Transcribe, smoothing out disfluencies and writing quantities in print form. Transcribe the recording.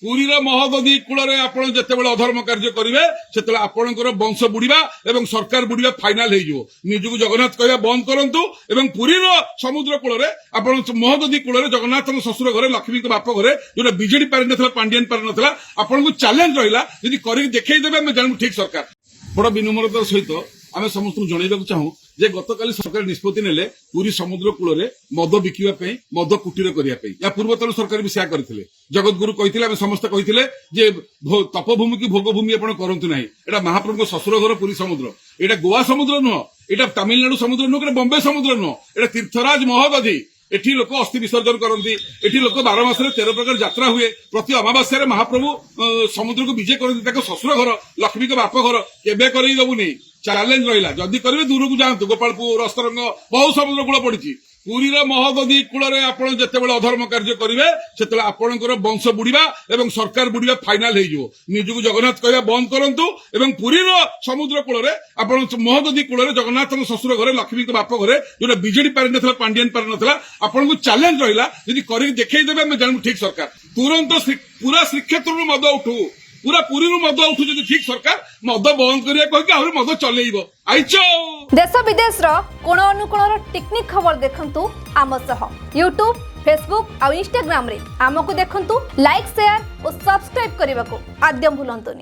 ପୁରୀର ମହୋଦଧି କୂଳରେ ଆପଣ ଯେତେବେଳେ ଅଧର୍ମ କାର୍ଯ୍ୟ କରିବେ ସେତେବେଳେ ଆପଣଙ୍କର ବଂଶ ବୁଡିବା ଏବଂ ସରକାର ବୁଡିବା ଫାଇନାଲ ହେଇଯିବ। ନିଜକୁ ଜଗନ୍ନାଥ କହିବା ବନ୍ଦ କରନ୍ତୁ ଏବଂ ପୁରୀର ସମୁଦ୍ର କୂଳରେ ଆପଣ ମହୋଦଧି କୂଳରେ ଜଗନ୍ନାଥଙ୍କ ଶ୍ୱଶୁର ଘରେ ଲକ୍ଷ୍ମୀଙ୍କ ବାପ ଘରେ ଯୋଉଟା ବିଜେଡି ପାରିନଥିଲା ପାଣ୍ଡିଆନ ପାରିନଥିଲା ଆପଣଙ୍କୁ ଚ୍ୟାଲେଞ୍ଜ ରହିଲା ଯଦି କରିକି ଦେଖେଇଦେବେ ଆମେ ଜାଣିବୁ ଠିକ ସରକାର। ବଡ ବିନମ୍ରତାର ସହିତ ଆମେ ସମସ୍ତଙ୍କୁ ଜଣାଇବାକୁ ଚାହୁଁ ଯେ ଗତକାଲି ସରକାର ନିଷ୍ପତ୍ତି ନେଲେ ପୁରୀ ସମୁଦ୍ର କୂଳରେ ମଦ ବିକିବା ପାଇଁ ମଦ କୁଟୀର କରିବା ପାଇଁ। ଏହା ପୂର୍ବତନ ସରକାର ବି ସେୟା କରିଥିଲେ। ଜଗତଗୁରୁ କହିଥିଲେ ଆମେ ସମସ୍ତେ କହିଥିଲେ ଯେ ତପଭୂମି କି ଭୋଗଭୂମି ଆପଣ କରନ୍ତୁ ନାହିଁ। ଏଇଟା ମହାପ୍ରଭୁଙ୍କ ଶ୍ୱଶୁର ଘର ପୁରୀ ସମୁଦ୍ର। ଏଇଟା ଗୋଆ ସମୁଦ୍ର ନୁହଁ, ଏଇଟା ତାମିଲନାଡୁ ସମୁଦ୍ର ନୁହଁ, ଏଇଟା ବମ୍ବେ ସମୁଦ୍ର ନୁହଁ, ଏଇଟା ତୀର୍ଥରାଜ ମହୋଦଧି। ଏଠି ଲୋକ ଅସ୍ଥି ବିସର୍ଜନ କରନ୍ତି। ଏଠି ଲୋକ 12 ମାସରେ 13 ପ୍ରକାର ଯାତ୍ରା ହୁଏ। ପ୍ରତି ଅମାବାସ୍ୟାରେ ମହାପ୍ରଭୁ ସମୁଦ୍ରକୁ ବିଜେ କରନ୍ତି। ତାଙ୍କ ଶ୍ୱଶୁର ଘର ଲକ୍ଷ୍ମୀଙ୍କ ବାପ ଘର କେବେ କରେଇ ଦବୁନି। ଚ୍ୟାଲେଞ୍ଜ ରହିଲା ଯଦି କରିବେ ଦୂରକୁ ଯାଆନ୍ତୁ। ଗୋପାଳପୁର ଅସ୍ତରଙ୍ଗ ବହୁ ସମୁଦ୍ର କୂଳ ପଡିଛି। ପୁରୀର ମହୋଦଧି କୂଳରେ ଆପଣ ଯେତେବେଳେ ଅଧର୍ମ କାର୍ଯ୍ୟ କରିବେ ସେତେବେଳେ ଆପଣଙ୍କର ବଂଶ ବୁଡିବା ଏବଂ ସରକାର ବୁଡିବା ଫାଇନାଲ ହେଇଯିବ। ନିଜକୁ ଜଗନ୍ନାଥ କହିବା ବନ୍ଦ କରନ୍ତୁ ଏବଂ ପୁରୀର ସମୁଦ୍ର କୂଳରେ ଆପଣ ମହୋଦଧି କୂଳରେ ଜଗନ୍ନାଥଙ୍କ ଶ୍ୱଶୁର ଘରେ ଲକ୍ଷ୍ମୀଙ୍କ ବାପ ଘରେ ଯୋଉଟା ବିଜେଡି ପାରିନଥିଲା ପାଣ୍ଡିଆନ ପାରିନଥିଲା ଆପଣଙ୍କୁ ଚ୍ୟାଲେଞ୍ଜ ରହିଲା ଯଦି କରିକି ଦେଖେଇଦେବେ ଆମେ ଜାଣିବୁ ଠିକ ସରକାର। ତୁରନ୍ତ ପୁରା ଶ୍ରୀକ୍ଷେତ୍ରରୁ ମଦ ଉଠୁ, ପୁରା ପୁରୀରୁ ମଦ ଉଠୁ ଯଦି ଠିକ ସରକାର ମଦ ବନ୍ଦ କରିବା କହିକି ଆହୁରି ମଦ ଚଲେଇବ। ଆଇଛ देश विदेश कोण अनुकोणर टेक्निक खबर देखंतु आम सह यूट्यूब फेसबुक और इंस्टाग्राम रे आमको देखंतु लाइक शेयर और सब्सक्राइब करने को आद्यम भूलंतुनी।